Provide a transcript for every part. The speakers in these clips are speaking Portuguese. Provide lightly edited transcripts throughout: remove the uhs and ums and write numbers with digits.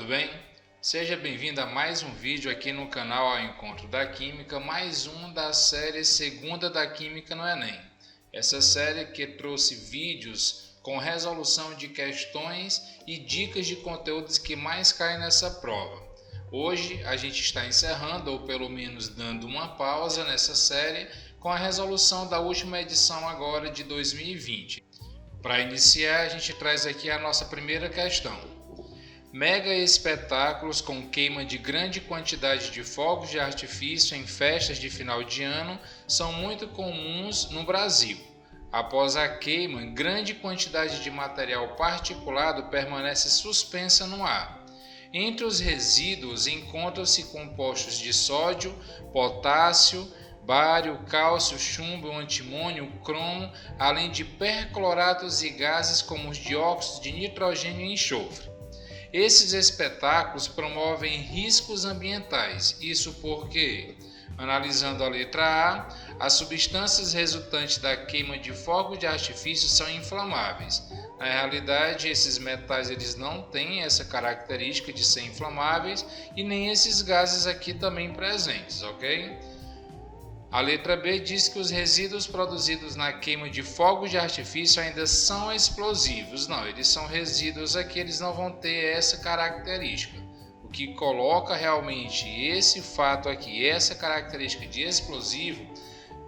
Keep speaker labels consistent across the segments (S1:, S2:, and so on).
S1: tudo bem? Seja bem-vindo a mais um vídeo aqui no canal Ao Encontro da Química, mais um da série Segunda da Química no Enem. Essa série que trouxe vídeos com resolução de questões e dicas de conteúdos que mais caem nessa prova. Hoje a gente está encerrando, ou pelo menos dando uma pausa nessa série, com a resolução da última edição agora de 2020. Para iniciar, a gente traz aqui a nossa primeira questão. Mega espetáculos com queima de grande quantidade de fogos de artifício em festas de final de ano são muito comuns no Brasil. Após a queima, grande quantidade de material particulado permanece suspensa no ar. Entre os resíduos encontram-se compostos de sódio, potássio, bário, cálcio, chumbo, antimônio, cromo, além de percloratos e gases como os dióxidos de nitrogênio e enxofre. Esses espetáculos promovem riscos ambientais. Isso porque, analisando a letra A, as substâncias resultantes da queima de fogos de artifício são inflamáveis. Na realidade, esses metais eles não têm essa característica de ser inflamáveis e nem esses gases aqui também presentes, ok? A letra B diz que os resíduos produzidos na queima de fogos de artifício ainda são explosivos. Não, eles são resíduos aqui, eles não vão ter essa característica. O que coloca realmente esse fato aqui, essa característica de explosivo,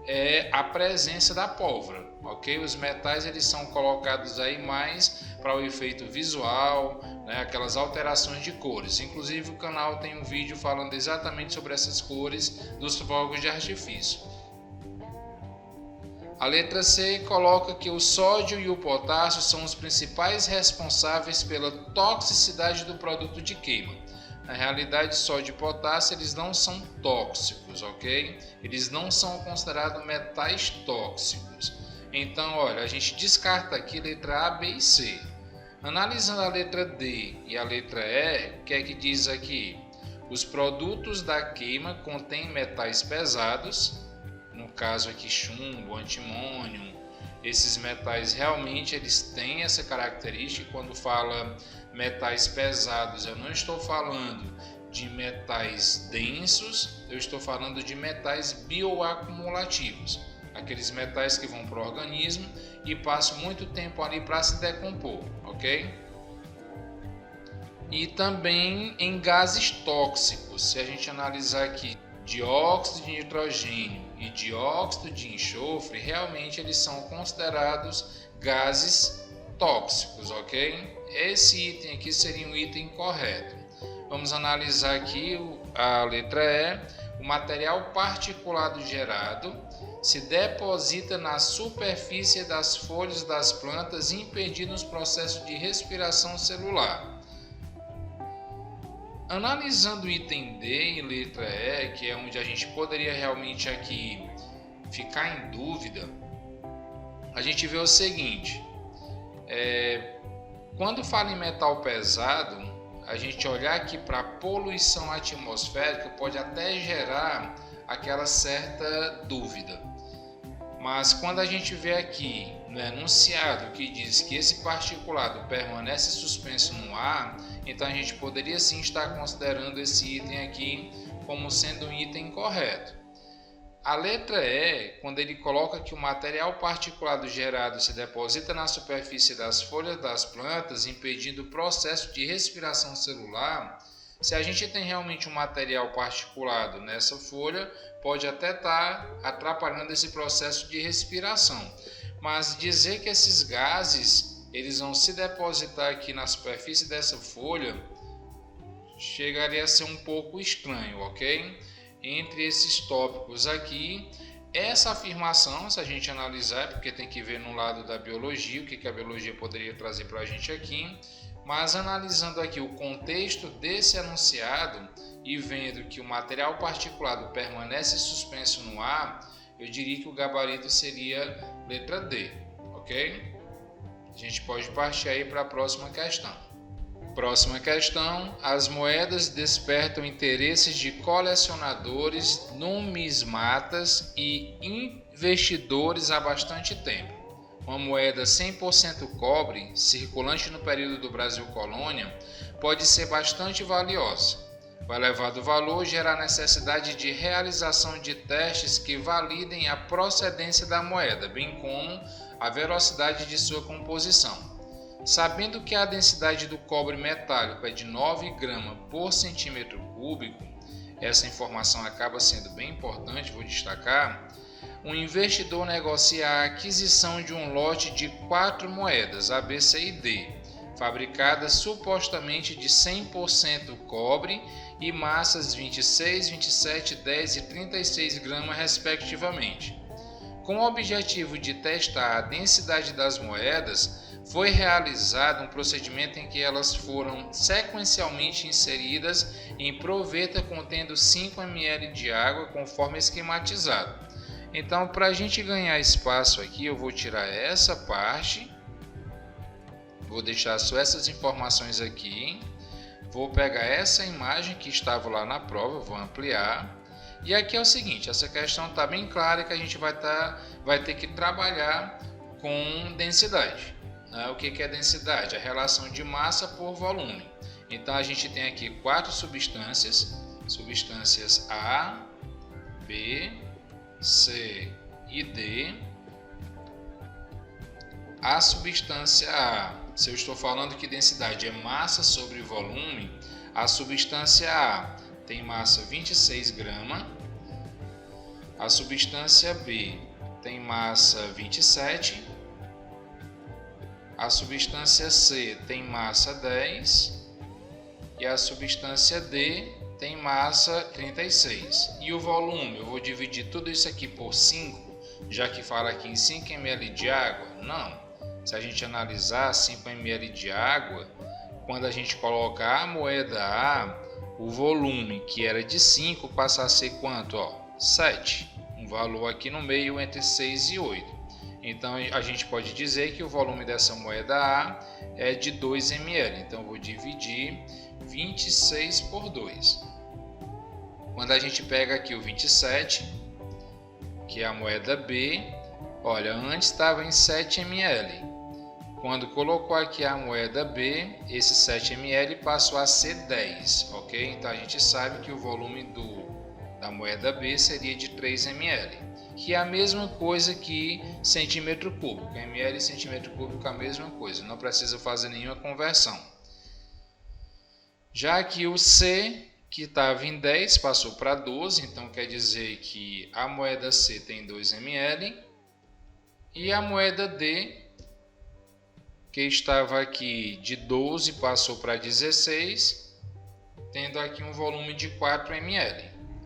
S1: é a presença da pólvora, ok? Os metais eles são colocados aí mais para o efeito visual, né? Aquelas alterações de cores. Inclusive o canal tem um vídeo falando exatamente sobre essas cores dos fogos de artifício. A letra C coloca que o sódio e o potássio são os principais responsáveis pela toxicidade do produto de queima. Na realidade, sódio e potássio eles não são tóxicos, ok? Eles não são considerados metais tóxicos. Então, olha, a gente descarta aqui letra A, B e C. Analisando a letra D e a letra E, o que é que diz aqui? Os produtos da queima contêm metais pesados, no caso aqui chumbo, antimônio. Esses metais realmente eles têm essa característica. Quando fala metais pesados, eu não estou falando de metais densos, eu estou falando de metais bioacumulativos. Aqueles metais que vão para o organismo e passam muito tempo ali para se decompor, ok? E também em gases tóxicos, se a gente analisar aqui dióxido de nitrogênio e dióxido de enxofre, realmente eles são considerados gases tóxicos, ok? Esse item aqui seria um item correto. Vamos analisar aqui a letra E. O material particulado gerado se deposita na superfície das folhas das plantas, impedindo os processos de respiração celular. Analisando o item D e letra E, que é onde a gente poderia realmente aqui ficar em dúvida, a gente vê o seguinte, quando fala em metal pesado, a gente olhar aqui para a poluição atmosférica pode até gerar aquela certa dúvida. Mas quando a gente vê aqui no enunciado que diz que esse particulado permanece suspenso no ar, então a gente poderia sim estar considerando esse item aqui como sendo um item correto. A letra E, quando ele coloca que o material particulado gerado se deposita na superfície das folhas das plantas, impedindo o processo de respiração celular, se a gente tem realmente um material particulado nessa folha, pode até estar atrapalhando esse processo de respiração. Mas dizer que esses gases eles vão se depositar aqui na superfície dessa folha chegaria a ser um pouco estranho, ok? Entre esses tópicos aqui, essa afirmação, se a gente analisar, porque tem que ver no lado da biologia, o que a biologia poderia trazer para a gente aqui, mas analisando aqui o contexto desse enunciado e vendo que o material particulado permanece suspenso no ar, eu diria que o gabarito seria letra D, ok? A gente pode partir aí para a próxima questão. Próxima questão. As moedas despertam interesses de colecionadores, numismatas e investidores há bastante tempo. uma moeda 100% cobre, circulante no período do Brasil Colônia, pode ser bastante valiosa. O elevado valor gera a necessidade de realização de testes que validem a procedência da moeda, bem como a velocidade de sua composição. Sabendo que a densidade do cobre metálico é de 9 gramas por centímetro cúbico, essa informação acaba sendo bem importante, vou destacar. Um investidor negocia a aquisição de um lote de 4 moedas, A, B, C e D, fabricadas supostamente de 100% cobre e massas 26, 27, 10 e 36 gramas respectivamente. Com o objetivo de testar a densidade das moedas, foi realizado um procedimento em que elas foram sequencialmente inseridas em proveta contendo 5 ml de água conforme esquematizado. Então, para a gente ganhar espaço aqui, eu vou tirar essa parte, vou deixar só essas informações aqui, vou pegar essa imagem que estava lá na prova, vou ampliar, e aqui é o seguinte, essa questão está bem clara que a gente vai ter que trabalhar com densidade. O que é densidade? A relação de massa por volume. Então, a gente tem aqui 4 substâncias, substâncias A, B, C e D. A substância A, se eu estou falando que densidade é massa sobre volume, a substância A tem massa 26 gramas, a substância B tem massa 27, a substância C tem massa 10 e a substância D tem massa 36. E o volume, eu vou dividir tudo isso aqui por 5, já que fala aqui em 5 ml de água? Não. Se a gente analisar 5 ml de água, quando a gente colocar a moeda A, o volume que era de 5 passa a ser quanto? 7. Um valor aqui no meio entre 6 e 8. Então a gente pode dizer que o volume dessa moeda A é de 2 ml. Então eu vou dividir 26 por 2. Quando a gente pega aqui o 27, que é a moeda B, olha, antes estava em 7 ml. Quando colocou aqui a moeda B, esse 7 ml passou a ser 10, ok? Então a gente sabe que o volume da moeda B seria de 3 ml, que é a mesma coisa que centímetro cúbico. Ml e centímetro cúbico é a mesma coisa, não precisa fazer nenhuma conversão. Já que o C, que estava em 10, passou para 12, então quer dizer que a moeda C tem 2 ml e a moeda D, que estava aqui de 12, passou para 16, tendo aqui um volume de 4 ml,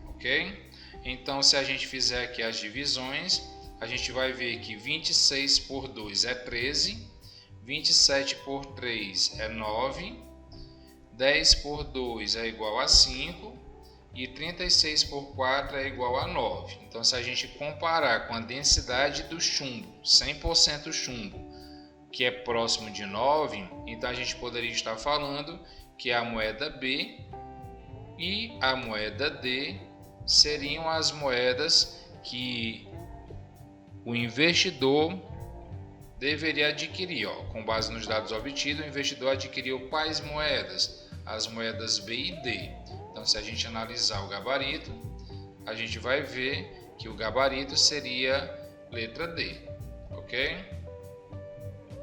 S1: ok? Então, se a gente fizer aqui as divisões, a gente vai ver que 26 por 2 é 13, 27 por 3 é 9, 10 por 2 é igual a 5 e 36 por 4 é igual a 9. Então, se a gente comparar com a densidade do chumbo, 100% chumbo, que é próximo de 9, então a gente poderia estar falando que a moeda B e a moeda D seriam as moedas que o investidor deveria adquirir. Com base nos dados obtidos, o investidor adquiriu quais moedas? As moedas B e D. Então, se a gente analisar o gabarito, a gente vai ver que o gabarito seria letra D, ok?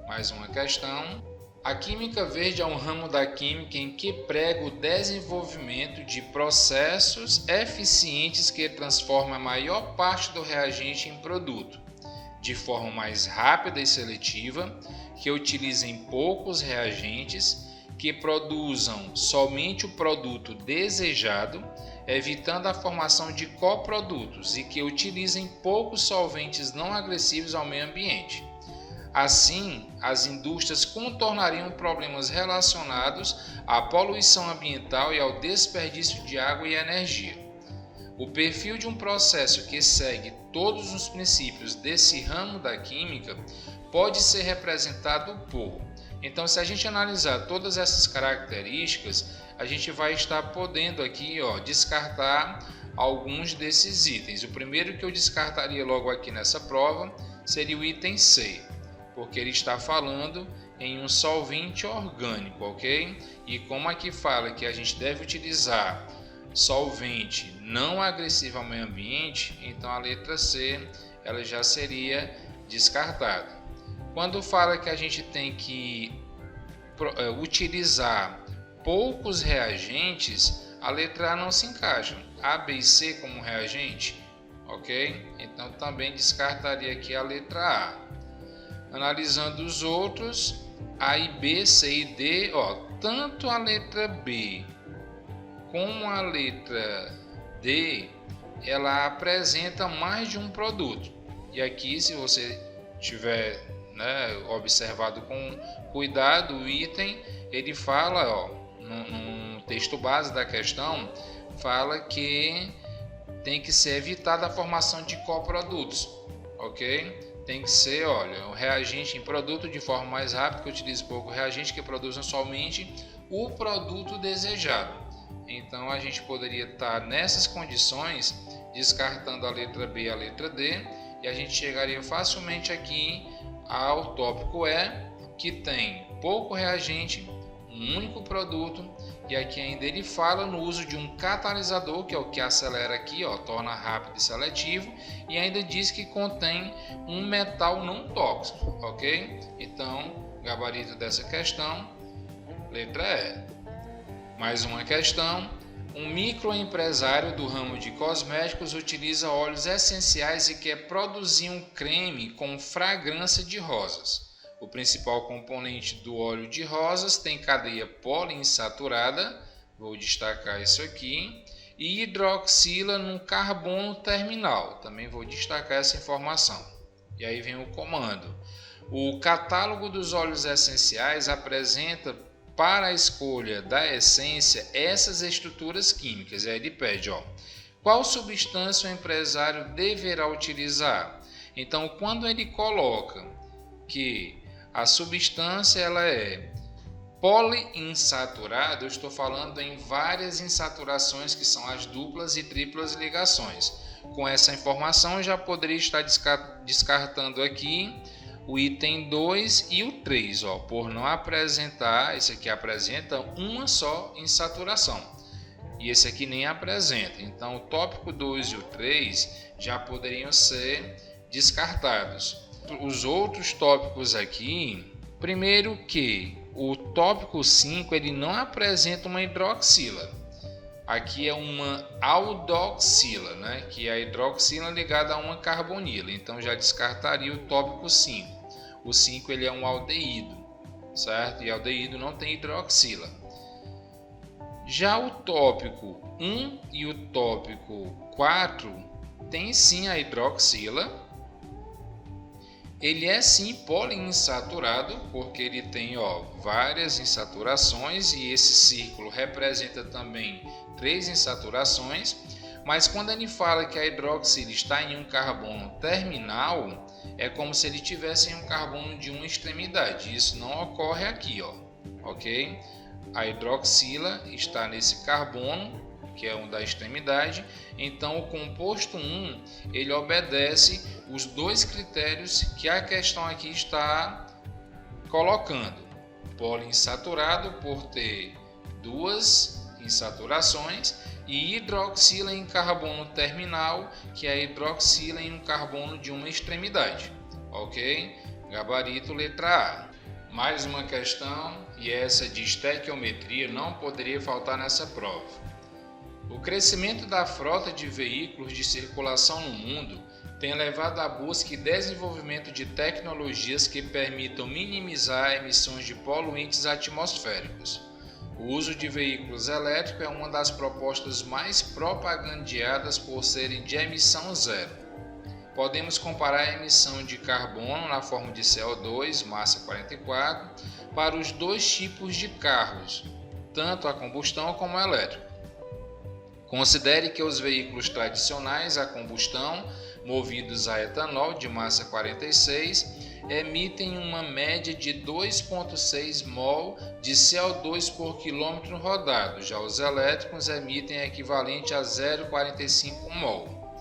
S1: Mais uma questão. A química verde é um ramo da química em que prega o desenvolvimento de processos eficientes que transformam a maior parte do reagente em produto, de forma mais rápida e seletiva, que utilizem poucos reagentes, que produzam somente o produto desejado, evitando a formação de coprodutos e que utilizem poucos solventes não agressivos ao meio ambiente. Assim, as indústrias contornariam problemas relacionados à poluição ambiental e ao desperdício de água e energia. O perfil de um processo que segue todos os princípios desse ramo da química pode ser representado por. Então, se a gente analisar todas essas características, a gente vai estar podendo aqui descartar alguns desses itens. O primeiro que eu descartaria logo aqui nessa prova seria o item C. porque ele está falando em um solvente orgânico, ok? E como aqui fala que a gente deve utilizar solvente não agressivo ao meio ambiente, então a letra C ela já seria descartada. Quando fala que a gente tem que utilizar poucos reagentes, a letra A não se encaixa. A, B e C como reagente, ok? Então também descartaria aqui a letra A. Analisando os outros, A e B, C e D, tanto a letra B como a letra D, ela apresenta mais de um produto. E aqui, se você tiver observado com cuidado o item, ele fala, no texto base da questão, fala que tem que ser evitada a formação de coprodutos, ok? Tem que ser, o reagente em produto de forma mais rápida, que utilize pouco reagente, que produzam somente o produto desejado. Então a gente poderia estar nessas condições, descartando a letra B e a letra D, e a gente chegaria facilmente aqui ao tópico E, que tem pouco reagente, um único produto, e aqui ainda ele fala no uso de um catalisador, que é o que acelera aqui, torna rápido e seletivo, e ainda diz que contém um metal não tóxico, ok? Então, gabarito dessa questão, letra E. Mais uma questão. Um microempresário do ramo de cosméticos utiliza óleos essenciais e quer produzir um creme com fragrância de rosas. O principal componente do óleo de rosas tem cadeia poliinsaturada, vou destacar isso aqui, e hidroxila no carbono terminal, também vou destacar essa informação. E aí vem o comando. O catálogo dos óleos essenciais apresenta para a escolha da essência essas estruturas químicas. Aí ele pede, qual substância o empresário deverá utilizar? Então, quando ele coloca que a substância ela é poliinsaturada, eu estou falando em várias insaturações, que são as duplas e triplas ligações. Com essa informação, eu já poderia estar descartando aqui o item 2 e o 3, por não apresentar, esse aqui apresenta uma só insaturação, e esse aqui nem apresenta. Então, o tópico 2 e o 3 já poderiam ser descartados. Os outros tópicos aqui, primeiro que o tópico 5 ele não apresenta uma hidroxila. Aqui é uma aldoxila, que é a hidroxila ligada a uma carbonila. Então já descartaria o tópico 5. O 5 ele é um aldeído, certo? E aldeído não tem hidroxila. Já o tópico 1 e o tópico 4 tem sim a hidroxila. Ele é sim poliinsaturado, porque ele tem várias insaturações, e esse círculo representa também 3 insaturações. Mas quando ele fala que a hidroxila está em um carbono terminal, é como se ele tivesse em um carbono de uma extremidade. Isso não ocorre aqui, ok? A hidroxila está nesse carbono, que é um da extremidade. Então o composto 1 ele obedece os 2 critérios que a questão aqui está colocando. Poliinsaturado por ter 2 insaturações, e hidroxila em carbono terminal, que é a hidroxila em um carbono de uma extremidade, ok? Gabarito letra A. Mais uma questão, e essa de estequiometria não poderia faltar nessa prova. O crescimento da frota de veículos de circulação no mundo tem levado à busca e desenvolvimento de tecnologias que permitam minimizar emissões de poluentes atmosféricos. O uso de veículos elétricos é uma das propostas mais propagandeadas por serem de emissão zero. Podemos comparar a emissão de carbono na forma de CO2, massa 44, para os 2 tipos de carros, tanto a combustão como a elétrica. Considere que os veículos tradicionais a combustão, movidos a etanol de massa 46, emitem uma média de 2,6 mol de CO2 por quilômetro rodado. Já os elétricos emitem equivalente a 0,45 mol.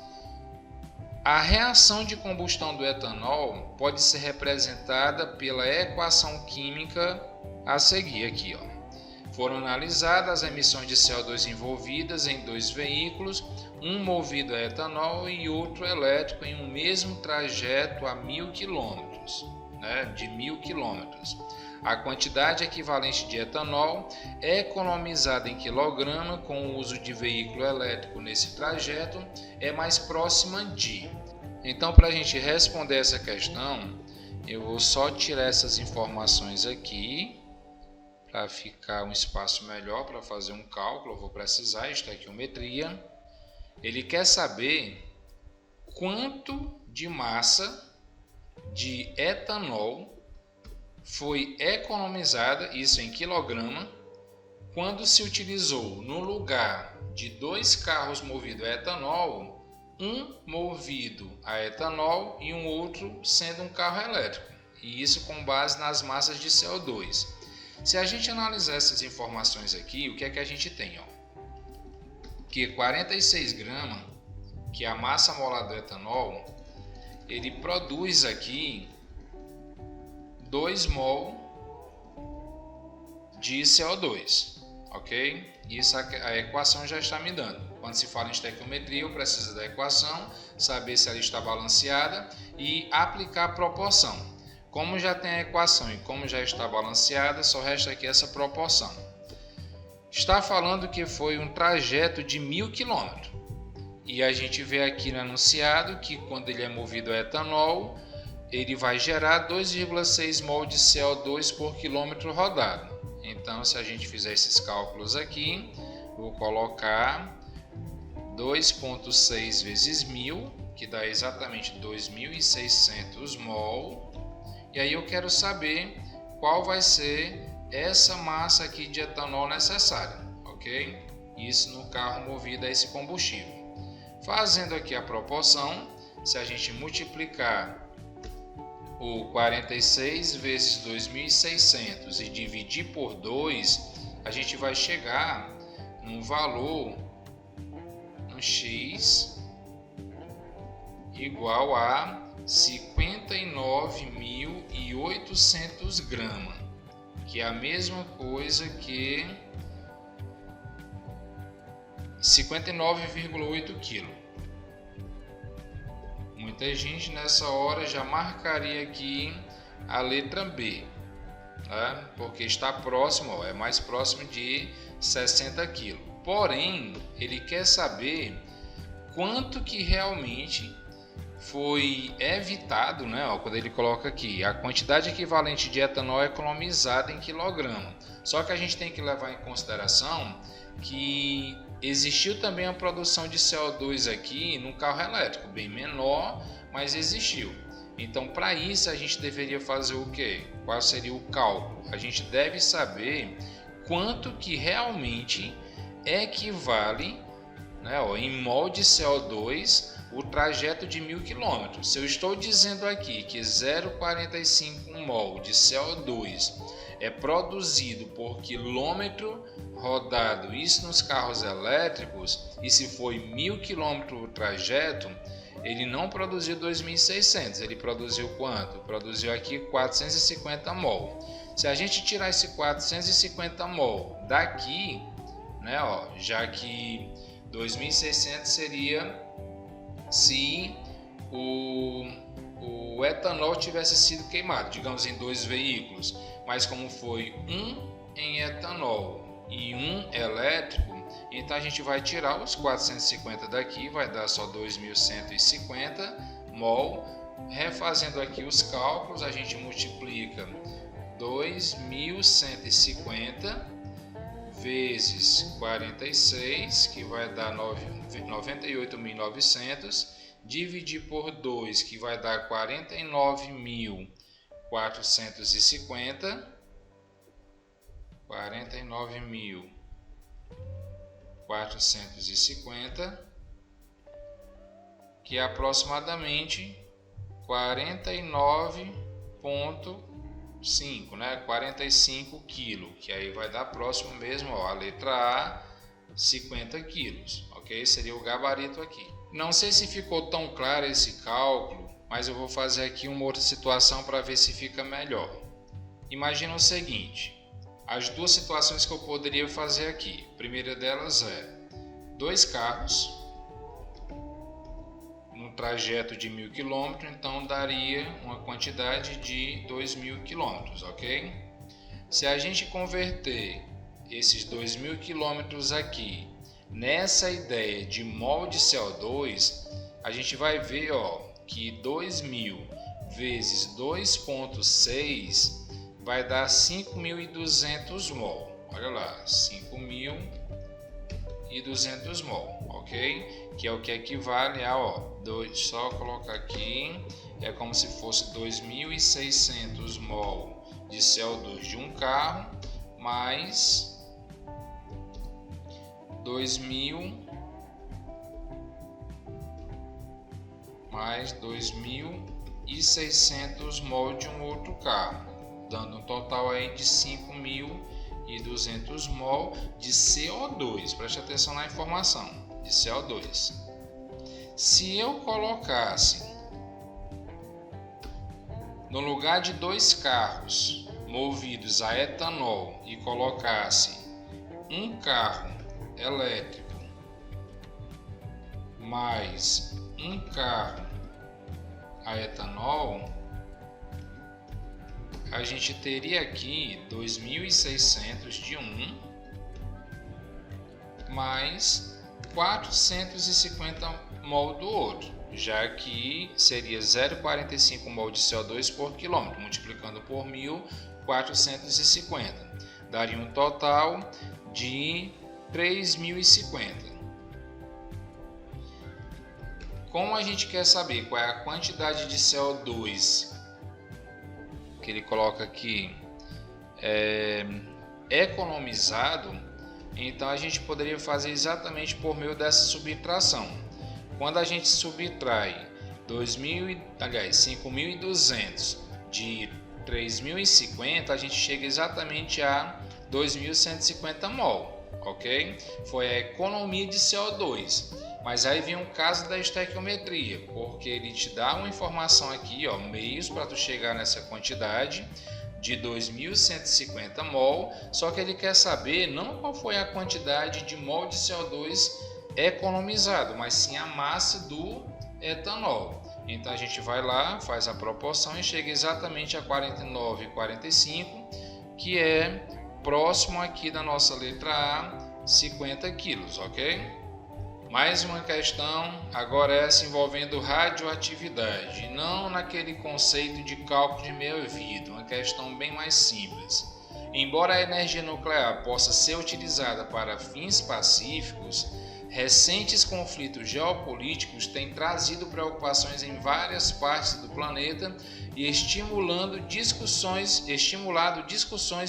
S1: A reação de combustão do etanol pode ser representada pela equação química a seguir aqui, ó. Foram analisadas as emissões de CO2 envolvidas em dois veículos, um movido a etanol e outro elétrico em um mesmo trajeto a 1.000 km, de 1.000 km. A quantidade equivalente de etanol é economizada em quilograma com o uso de veículo elétrico nesse trajeto é mais próxima de. Então, para a gente responder essa questão, eu vou só tirar essas informações aqui para ficar um espaço melhor para fazer um cálculo. Eu vou precisar estequiometria. Ele quer saber quanto de massa de etanol foi economizada, isso em quilograma, quando se utilizou no lugar de dois carros movidos a etanol, um movido a etanol e um outro sendo um carro elétrico, e isso com base nas massas de CO2. Se a gente analisar essas informações aqui, o que é que a gente tem? Que 46 gramas, que é a massa molar do etanol, ele produz aqui 2 mol de CO2, ok? Isso a equação já está me dando. Quando se fala em estequiometria, eu preciso da equação, saber se ela está balanceada e aplicar a proporção. Como já tem a equação e como já está balanceada, só resta aqui essa proporção. Está falando que foi um trajeto de 1.000 km. E a gente vê aqui no enunciado que quando ele é movido a etanol, ele vai gerar 2,6 mol de CO2 por quilômetro rodado. Então, se a gente fizer esses cálculos aqui, vou colocar 2,6 vezes 1.000, que dá exatamente 2.600 mol. E aí eu quero saber qual vai ser essa massa aqui de etanol necessária, ok? Isso no carro movido a esse combustível. Fazendo aqui a proporção, se a gente multiplicar o 46 vezes 2.600 e dividir por 2, a gente vai chegar num valor, no X, igual a 59.800 gramas, que é a mesma coisa que 59,8 kg. Muita gente nessa hora já marcaria aqui a letra B, né? Porque está próximo, é mais próximo de 60 kg. Porém, ele quer saber quanto que realmente foi evitado, né? Quando ele coloca aqui a quantidade equivalente de etanol economizada em quilograma. Só que a gente tem que levar em consideração que existiu também a produção de CO2 aqui no carro elétrico, bem menor, mas existiu. Então, para isso a gente deveria fazer o quê? Qual seria o cálculo? A gente deve saber quanto que realmente equivale, né, em mol de CO2 o trajeto de 1.000 km. Se eu estou dizendo aqui que 0,45 mol de CO2 é produzido por quilômetro rodado, isso nos carros elétricos, e se foi 1.000 km o trajeto, ele não produziu 2.600, ele produziu quanto? Produziu aqui 450 mol. Se a gente tirar esse 450 mol daqui, né, já que 2.600 seria se o etanol tivesse sido queimado, digamos em dois veículos, mas como foi um em etanol e um elétrico, então a gente vai tirar os 450 daqui, vai dar só 2.150 mol. Refazendo aqui os cálculos, a gente multiplica 2.150 vezes 46, que vai dar 98.900, dividir por 2, que vai dar 49.450, 49.450, que é aproximadamente 49,5, né? 45 kg, que aí vai dar próximo mesmo, a letra A, 50 kg, ok? Seria o gabarito aqui. Não sei se ficou tão claro esse cálculo, mas eu vou fazer aqui uma outra situação para ver se fica melhor. Imagina o seguinte, as duas situações que eu poderia fazer aqui. A primeira delas é 2 carros no trajeto de 1.000 km, então daria uma quantidade de 2.000 km, ok? Se a gente converter esses 2.000 km aqui nessa ideia de mol de CO2, a gente vai ver que 2.000 vezes 2,6 vai dar 5.200 mol. Olha lá, 5.200 mol, ok? Que é o que equivale a, só colocar aqui, é como se fosse 2.600 mol de CO2 de um carro, mais 2.600 mol de um outro carro, dando um total aí de 5.200 mol de CO2. Preste atenção na informação, de CO2. Se eu colocasse no lugar de 2 carros movidos a etanol e colocasse um carro elétrico mais um carro a etanol, a gente teria aqui 2.600 de um mais 450 mol do outro, já que seria 0,45 mol de CO2 por quilômetro, multiplicando por 1.000, 450, daria um total de 3.050. Como a gente quer saber qual é a quantidade de CO2 que ele coloca aqui economizado, então a gente poderia fazer exatamente por meio dessa subtração. Quando a gente subtrai 5.200 de 3.050, a gente chega exatamente a 2.150 mol, ok? Foi a economia de CO2. Mas aí vem um caso da estequiometria, porque ele te dá uma informação aqui, meios para tu chegar nessa quantidade de 2.150 mol, só que ele quer saber não qual foi a quantidade de mol de CO2 economizado, mas sim a massa do etanol. Então a gente vai lá, faz a proporção e chega exatamente a 49,45, que é próximo aqui da nossa letra A, 50 quilos, ok? Mais uma questão, agora essa envolvendo radioatividade, não naquele conceito de cálculo de meia-vida, uma questão bem mais simples. Embora a energia nuclear possa ser utilizada para fins pacíficos, recentes conflitos geopolíticos têm trazido preocupações em várias partes do planeta e estimulado discussões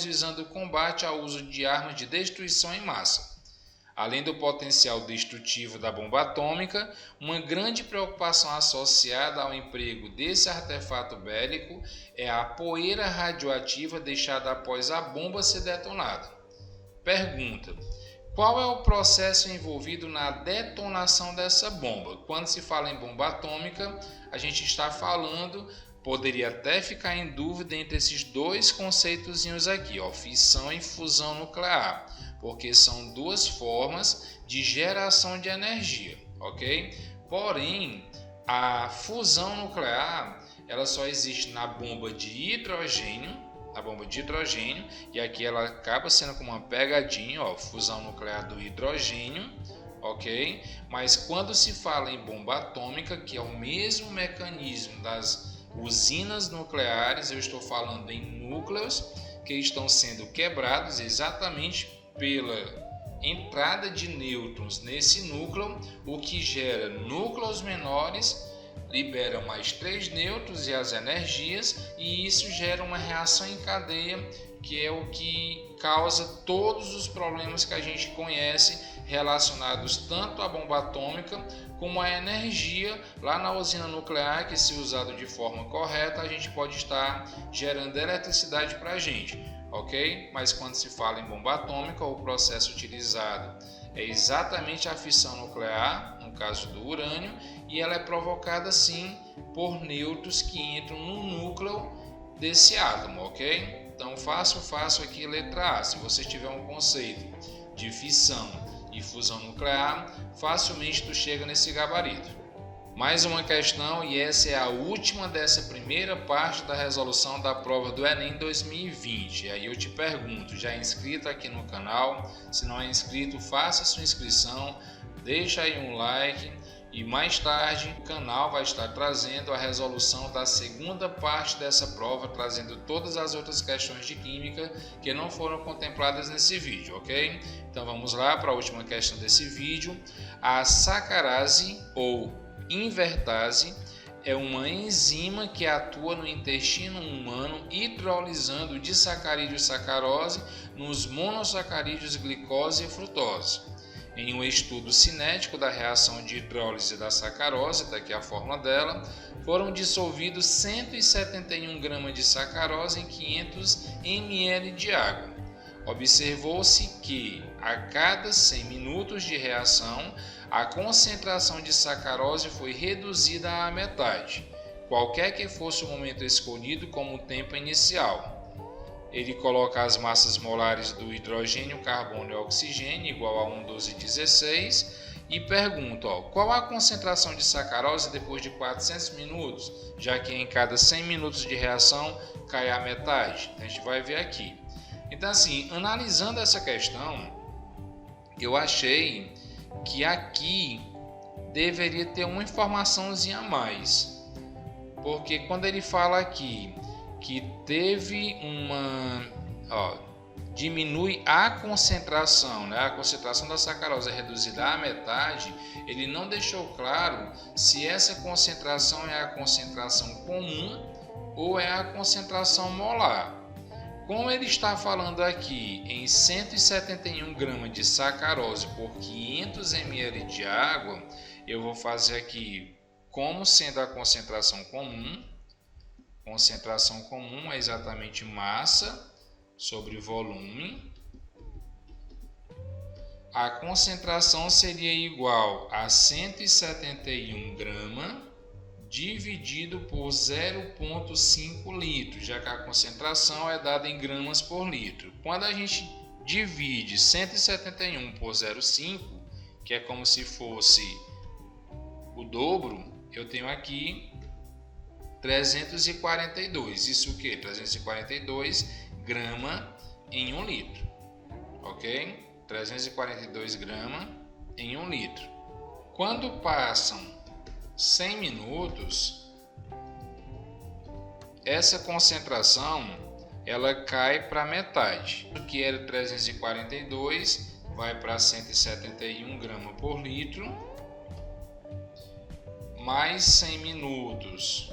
S1: visando o combate ao uso de armas de destruição em massa. Além do potencial destrutivo da bomba atômica, uma grande preocupação associada ao emprego desse artefato bélico é a poeira radioativa deixada após a bomba ser detonada. Pergunta: qual é o processo envolvido na detonação dessa bomba? Quando se fala em bomba atômica, a gente está falando, poderia até ficar em dúvida entre esses dois conceitozinhos aqui, fissão e fusão nuclear, porque são duas formas de geração de energia, ok? Porém, a fusão nuclear, ela só existe na bomba de hidrogênio, e aqui ela acaba sendo como uma pegadinha, fusão nuclear do hidrogênio, ok? Mas quando se fala em bomba atômica, que é o mesmo mecanismo das usinas nucleares, eu estou falando em núcleos que estão sendo quebrados exatamente pela entrada de nêutrons nesse núcleo, o que gera núcleos menores, libera mais 3 nêutrons e as energias, e isso gera uma reação em cadeia, que é o que causa todos os problemas que a gente conhece relacionados tanto à bomba atômica como à energia lá na usina nuclear, que, se usado de forma correta, a gente pode estar gerando eletricidade para a gente, ok? Mas quando se fala em bomba atômica, o processo utilizado é exatamente a fissão nuclear, no caso do urânio, e ela é provocada sim por nêutrons que entram no núcleo desse átomo, ok? Então fácil aqui letra A. Se você tiver um conceito de fissão e fusão nuclear, facilmente tu chega nesse gabarito. Mais uma questão, e essa é a última dessa primeira parte da resolução da prova do Enem 2020. Aí eu te pergunto, já é inscrito aqui no canal? Se não é inscrito, faça sua inscrição, deixa aí um like e mais tarde o canal vai estar trazendo a resolução da segunda parte dessa prova, trazendo todas as outras questões de química que não foram contempladas nesse vídeo, ok? Então vamos lá para a última questão desse vídeo. A sacarase ou invertase é uma enzima que atua no intestino humano hidrolisando o disacarídeo sacarose nos monossacarídeos glicose e frutose. Em um estudo cinético da reação de hidrólise da sacarose, está aqui a fórmula dela, foram dissolvidos 171 gramas de sacarose em 500 ml de água. Observou-se que, a cada 100 minutos de reação, a concentração de sacarose foi reduzida à metade, qualquer que fosse o momento escolhido como tempo inicial. Ele coloca as massas molares do hidrogênio, carbono e oxigênio igual a 1,1216 e pergunta qual a concentração de sacarose depois de 400 minutos, já que em cada 100 minutos de reação cai a metade. A gente vai ver aqui. Então assim, analisando essa questão, eu achei que aqui deveria ter uma informaçãozinha a mais, porque quando ele fala aqui que teve diminui a concentração, né? A concentração da sacarose é reduzida à metade, ele não deixou claro se essa concentração é a concentração comum ou é a concentração molar. Como ele está falando aqui em 171 gramas de sacarose por 500 ml de água, eu vou fazer aqui como sendo a concentração comum. Concentração comum é exatamente massa sobre volume. A concentração seria igual a 171 gramas dividido por 0,5 litros, já que a concentração é dada em gramas por litro. Quando a gente divide 171 por 0,5, que é como se fosse o dobro, eu tenho aqui 342. Isso o que? 342 gramas em 1 litro. Ok? 342 gramas em 1 litro. Quando passam 100 minutos, essa concentração ela cai para metade. O que era 342 vai para 171 gramas por litro, mais 100 minutos,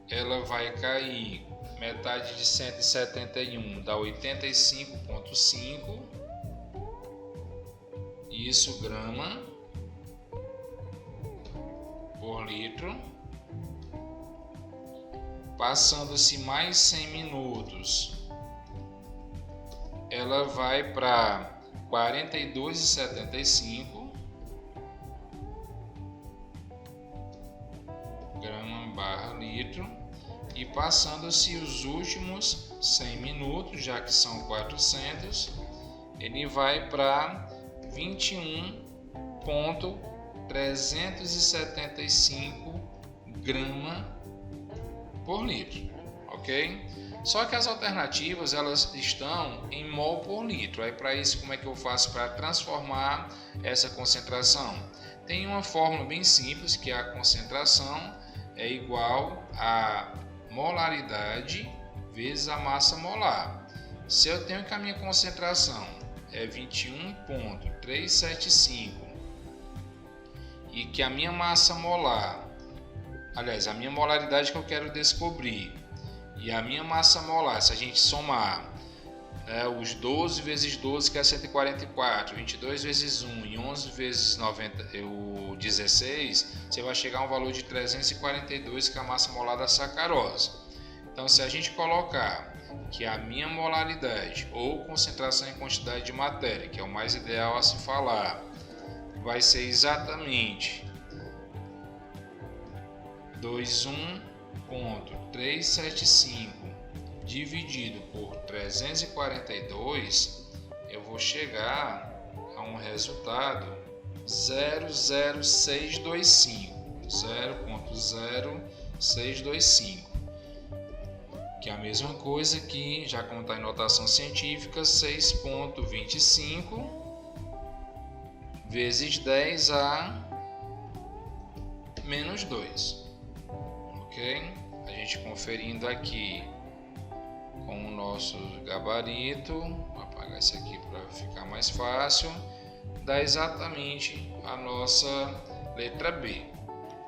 S1: ela vai cair, metade de 171 dá 85,5, isso grama por litro. Passando-se mais 100 minutos, ela vai para 42,75 grama barra litro. E passando-se os últimos 100 minutos, já que são 400, ele vai para 21,375 gramas por litro, ok? Só que as alternativas elas estão em mol por litro. Aí para isso como é que eu faço para transformar essa concentração? Tem uma fórmula bem simples que a concentração é igual a molaridade vezes a massa molar. Se eu tenho que a minha concentração é 21,375 e que a minha massa molar, aliás, a minha molaridade que eu quero descobrir e a minha massa molar, se a gente somar os 12 vezes 12 que é 144, 22 vezes 1 e 11 vezes 16, você vai chegar a um valor de 342 que é a massa molar da sacarose. Então, se a gente colocar que a minha molaridade ou concentração em quantidade de matéria, que é o mais ideal a se falar, vai ser exatamente 21,375 dividido por 342, eu vou chegar a um resultado 0,0625, que é a mesma coisa que, já como está em notação científica, 6,25 vezes 10 a menos 2. Ok? A gente conferindo aqui com o nosso gabarito, vou apagar isso aqui para ficar mais fácil, dá exatamente a nossa letra B.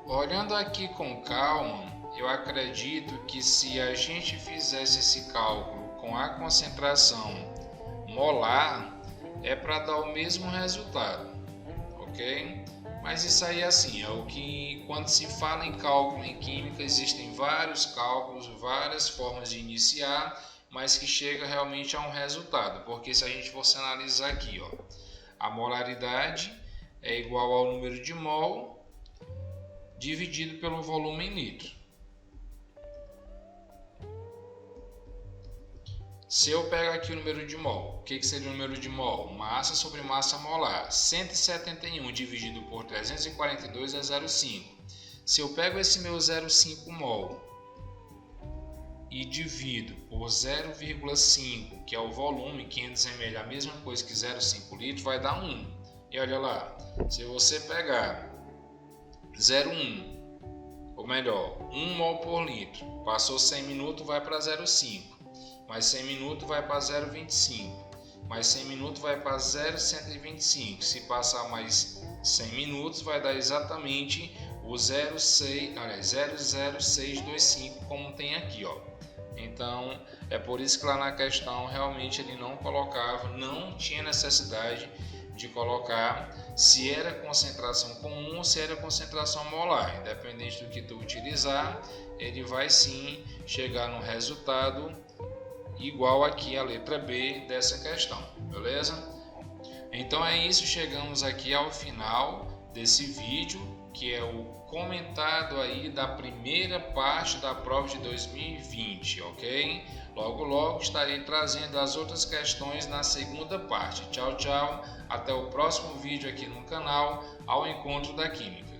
S1: Olhando aqui com calma, eu acredito que se a gente fizesse esse cálculo com a concentração molar, é para dar o mesmo resultado, ok? Mas isso aí assim, é o que, quando se fala em cálculo em química, existem vários cálculos, várias formas de iniciar, mas que chega realmente a um resultado, porque se a gente fosse analisar aqui, ó, a molaridade é igual ao número de mol dividido pelo volume em litro. Se eu pegar aqui o número de mol, o que seria o número de mol? Massa sobre massa molar. 171 dividido por 342 é 0,5. Se eu pego esse meu 0,5 mol e divido por 0,5, que é o volume, 500 ml, a mesma coisa que 0,5 litros, vai dar 1. E olha lá, se você pegar 0,1, ou melhor, 1 mol por litro, passou 100 minutos, vai para 0,5. Mais 100 minutos vai para 0,25, mais 100 minutos vai para 0,125. Se passar mais 100 minutos, vai dar exatamente o 0,0625, como tem aqui, ó. Então, é por isso que lá na questão realmente ele não colocava, não tinha necessidade de colocar se era concentração comum ou se era concentração molar. Independente do que tu utilizar, ele vai sim chegar no resultado igual aqui a letra B dessa questão, beleza? Então é isso, chegamos aqui ao final desse vídeo, que é o comentado aí da primeira parte da prova de 2020, ok? Logo logo estarei trazendo as outras questões na segunda parte. Tchau, tchau, até o próximo vídeo aqui no canal, Ao Encontro da Química.